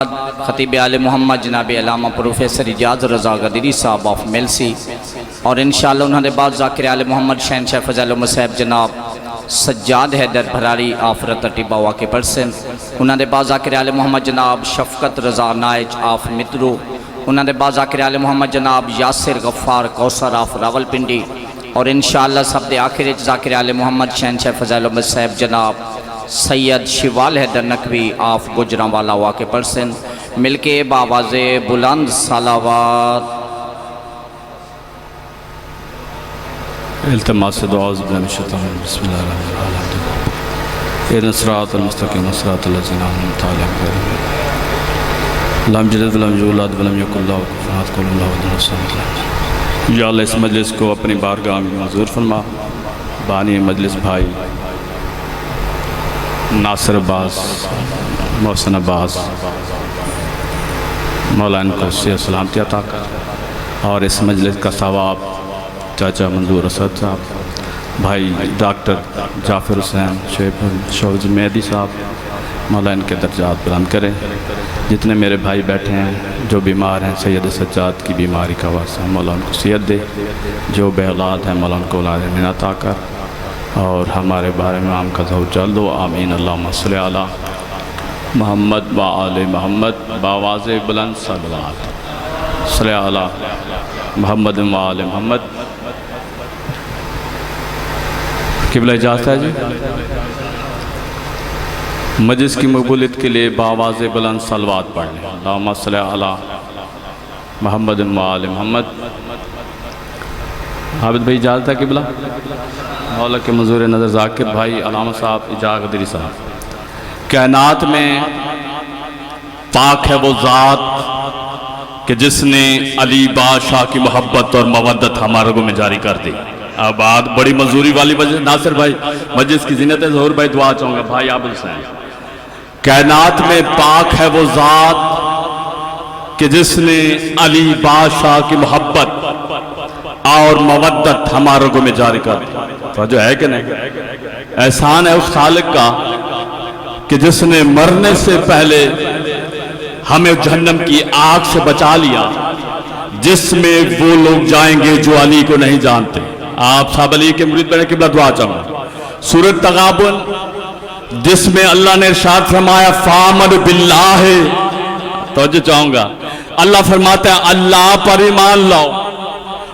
خطیب آل محمد جناب علامہ پروفیسر اجاز رضا غدیری صاحب آف میلسی اور انشاءاللہ انہوں نے بعد ذاکر آل محمد شہنشاہ فضل مصحب جناب سجاد حیدر بھراری آف رتٹی باوا کے پرسن انہوں نے بعد ذاکر آل محمد جناب شفقت رضا نائج آف مترو انہوں نے بعد ذاکر آل محمد جناب یاسر غفار کوثر آف راول پنڈی اور انشاءاللہ سب دے آخر ذاکر آل محمد شہنشاہ فضل مصحب جناب سید شیوال حیدر نقوی آف گجران والا واقع پرسن مل کے باواز بلند صلوات التماس دعاء بن الشیطان بسم اللہ الرحمن الرحیم اہدنا الصراط المستقیم صراط الذین انعمت علیہم لم یلد ولم یولد ولم یکن لہ کفوا احد قل اللہ احد اللہ الصمد یا اللہ اس مجلس کو اپنی بارگاہ میں منظور فرما بانی مجلس بھائی ناصر عباس محسن عباس مولانا کو صحت سلامتی عطا کر اور اس مجلس کا ثواب چاچا منظور اسد صاحب بھائی ڈاکٹر جعفر حسین شوز مہدی صاحب مولانا کے درجات بلند کریں جتنے میرے بھائی بیٹھے ہیں جو بیمار ہیں سید سجاد کی بیماری کا واسطہ مولانا کو صحت دے جو بے اولاد ہیں مولانا کو اولاد من عطا کر اور ہمارے بارے میں عام کا ظہور چل دو آمین اللہم صلی علی محمد و آل محمد باواز بلند صلوات صلی علی محمد و آل محمد قبلہ اجازت ہے جی مجلس کی مقبولیت کے لیے باواز بلند صلوات پڑھ لیں اللہم صلی علی محمد و آل محمد عابد بھائی اجازت ہے قبلہ مولا کے منظور نظر ذاکر بھائی علامہ صاحب اجاز غدیری صاحب کائنات میں پاک ہے وہ ذات کہ جس نے علی بادشاہ کی محبت اور مودت ہمارے کو میں جاری کر دی آباد بڑی منظوری والی مجلس ناصر بھائی مجلس کی زینت ہے ظہور بھائی دعا چاہوں گا بھائی عابد حسین کائنات میں پاک ہے وہ ذات کہ جس نے علی بادشاہ کی محبت اور مودت ہمارے کو میں جاری کر دی جو ہے کہ نہیں احسان ہے اس خالق کا کہ جس نے مرنے سے پہلے ہمیں جہنم کی آگ سے بچا لیا جس میں وہ لوگ جائیں گے جو علی کو نہیں جانتے آپ صاحب علی کے مرید بنے قبلہ دعا چاہوں سورۃ تغابن جس میں اللہ نے ارشاد فرمایا فآمنوا باللہ توجہ چاہوں گا اللہ فرماتا ہے اللہ پر ایمان لاؤ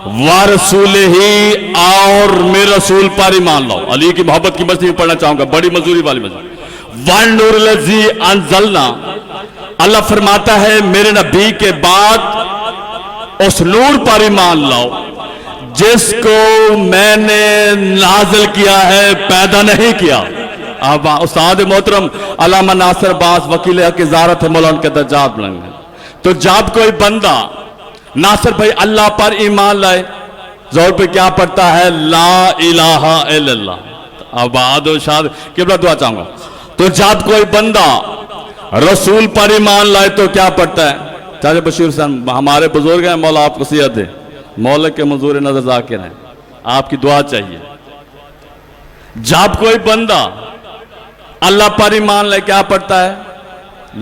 وَرَسُولِ ہی اور میرے رسول پر ایمان لاؤ علی کی محبت کی مجلس میں پڑھنا چاہوں گا بڑی منظوری والی مجلس وَالنُّورِ الَّذِي أَنزَلْنَا اللہ فرماتا ہے میرے نبی کے بعد اس نور پر ایمان لاؤ جس کو میں نے نازل کیا ہے پیدا نہیں کیا اب استاد محترم علامہ ناصر عباس وکیل حق وزارت مولانا کے درجات بلند ہیں تو جب کوئی بندہ ناصر بھائی اللہ پر ایمان لائے زور پہ کیا پڑھتا ہے لا الہ الا اللہ آباد و شاد قبلہ دعا چاہوں گا تو جب کوئی بندہ رسول پر ایمان لائے تو کیا پڑھتا ہے چاچا بشیر حسین ہمارے بزرگ ہیں مولا آپ کو صحت دے مولا کے منظور نظر ذاکر ہیں آپ کی دعا چاہیے جب کوئی بندہ اللہ پر ایمان لائے کیا پڑھتا ہے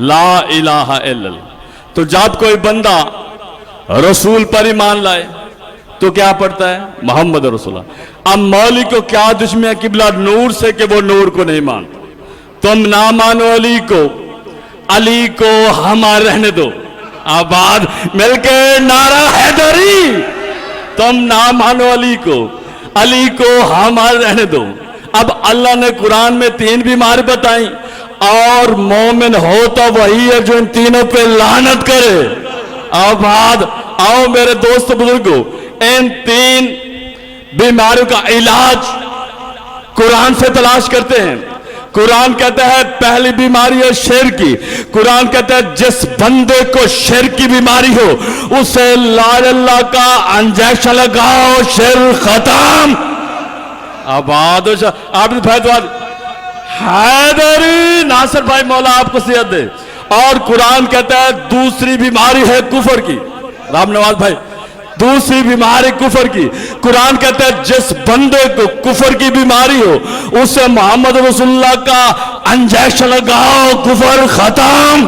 لا الہ الا اللہ تو جب کوئی بندہ رسول پر ایمان لائے تو کیا پڑھتا ہے محمد رسول اللہ اب مولی کو کیا دشمن ہے قبلہ نور سے کہ وہ نور کو نہیں مانتا تم نہ مانو علی کو ہمارے رہنے دو آباد مل کے نعرہ حیدری تم نہ مانو علی کو ہمارے رہنے دو اب اللہ نے قرآن میں 3 بیماری بتائیں اور مومن ہو تو وہی ہے جو ان تینوں پہ لعنت کرے آباد آؤ میرے دوست بزرگوں ان 3 بیماریوں کا علاج قرآن سے تلاش کرتے ہیں قرآن کہتا ہے پہلی بیماری ہے شرک کی قرآن کہتا ہے جس بندے کو شرک کی بیماری ہو اسے لا اللہ کا انجیکشن لگاؤ شرک ختم آباد عابد بھائی حیدری ناصر بھائی مولا آپ کو صحت دے اور قرآن کہتا ہے دوسری بیماری ہے کفر کی رام نواز بھائی دوسری بیماری کفر کی قرآن کہتا ہے جس بندے کو کفر کی بیماری ہو اسے محمد رسول اللہ کا انجیکشن لگاؤ کفر ختم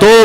2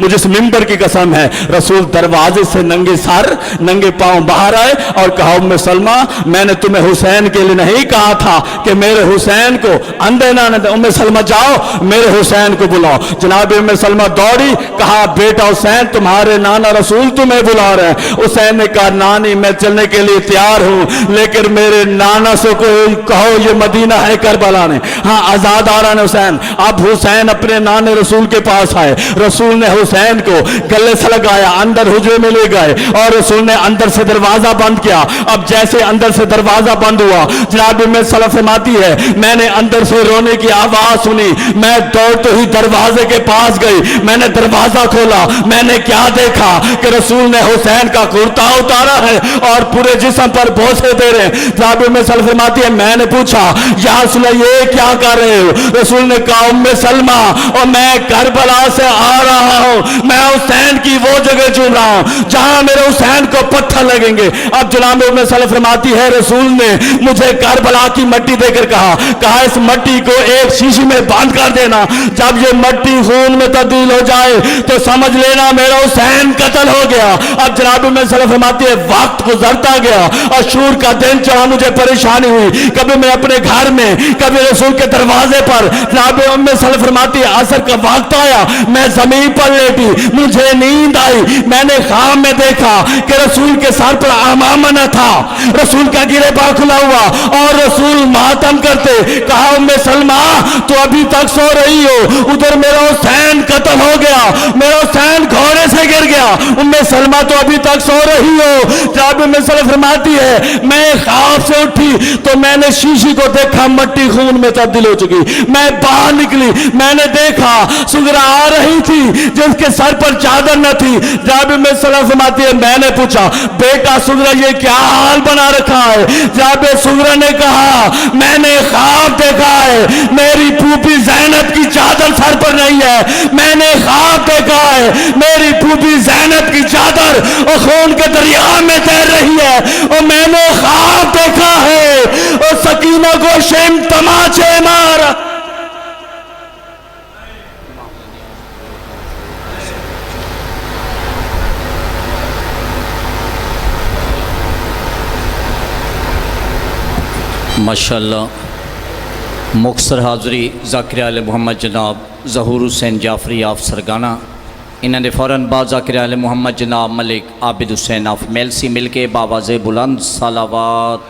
مجھے اس ممبر کی قسم ہے, رسول دروازے سے ننگے سر ننگے پاؤں باہر آئے اور کہا ام سلمہ میں نے تمہیں حسین کے لیے نہیں کہا تھا کہ میرے حسین کو اندھے نہ دے. ام سلمہ جاؤ میرے حسین کو بلاؤ. جناب ام سلمہ دوڑی, کہا بیٹا حسین تمہارے نانا رسول تمہیں بلا رہے ہیں. حسین نے کہا نانی میں چلنے کے لیے تیار ہوں, لیکن میرے نانا سے کہو یہ مدینہ ہے کربلا نے. ہاں آزاد آ رہا ہے حسین. اب حسین اپنے نانے رسول کے پاس آئے. رسول نے حسین کو گلے سے لگایا, اندر حجرے میں لے گئے اور رسول نے اندر سے دروازہ بند کیا. اب جیسے اندر سے دروازہ بند ہوا, جناب میں سلف فرماتی ہے میں نے اندر سے رونے کی آواز سنی, میں دوڑتے ہی دروازے کے پاس گئی. میں نے دروازہ کھولا, میں نے کیا دیکھا کہ رسول نے حسین کا کرتا اتارا ہے اور پورے جسم پر بوسے دے رہے ہیں. جناب میں سلف فرماتی ہے میں نے پوچھا یا رسول اللہ یہ کیا کر رہے ہو؟ رسول نے کہا ام سلمہ اور میں کربلا سے آ رہا ہوں, میں حسین کی وہ جگہ چن رہا ہوں جہاں میرے حسین کو پتھر لگیں گے. اب جناب ام سلمہ فرماتی ہے رسول نے مجھے کربلا کی مٹی دے کر کہا اس مٹی کو ایک شیشی میں باندھ کر دینا, جب یہ مٹی خون میں تبدیل ہو جائے تو سمجھ لینا میرا حسین قتل ہو گیا. اب جناب ام سلمہ فرماتی ہے وقت گزرتا گیا اور شور کا دن چڑھا, مجھے پریشانی ہوئی, کبھی میں اپنے گھر میں کبھی رسول کے دروازے پر. جناب ام سلمہ فرماتی ہے عصر کا وقت آیا, میں زمین پر لیٹی, مجھے نیند آئی, میں نے خواب میں دیکھا کہ رسول کے سر پر عمامہ نہ تھا, رسول کا گریباں کھلا ہوا اور رسول ماتم کرتے. کہا ام سلمہ تو ابھی تک سو رہی ہو, ادھر میرا حسین قتل ہو گیا, میرا حسین گھوڑے سے گر گیا. ام سلمہ تو ابھی تک سو رہی ہو. جب ام سلمہ فرماتی ہے میں خواب سے اٹھی تو میں نے شیشی کو دیکھا مٹی خون میں تبدیل ہو چکی. میں باہر نکلی, میں نے دیکھا سغرا آ رہی تھی جس کے سر پر چادر نہ تھی. جب ام سلمہ فرماتی ہے میں نے پوچھا بیٹا سغرا یہ کیا حال بنا رکھا ہے؟ جب سغرا نے کہا میں نے خواب دیکھا ہے میری پھوپھی زینب کی چادر سر پر نہیں ہے, میں نے خواب دیکھا ہے میری پھوپھی زینب کی چادر اور خون کے دریا میں تیر رہی ہے, اور میں نے خواب دیکھا ہے اور سکینہ کو شم تماچے مارا. ماشاءاللہ مختصر حاضری ذاکر آل محمد جناب ظہور حسین جعفری آف سرگانہ, انہوں نے فوراً بعد ذاکر آل محمد جناب ملک عابد حسین آف میلسی مل کے باواز بلند صلوات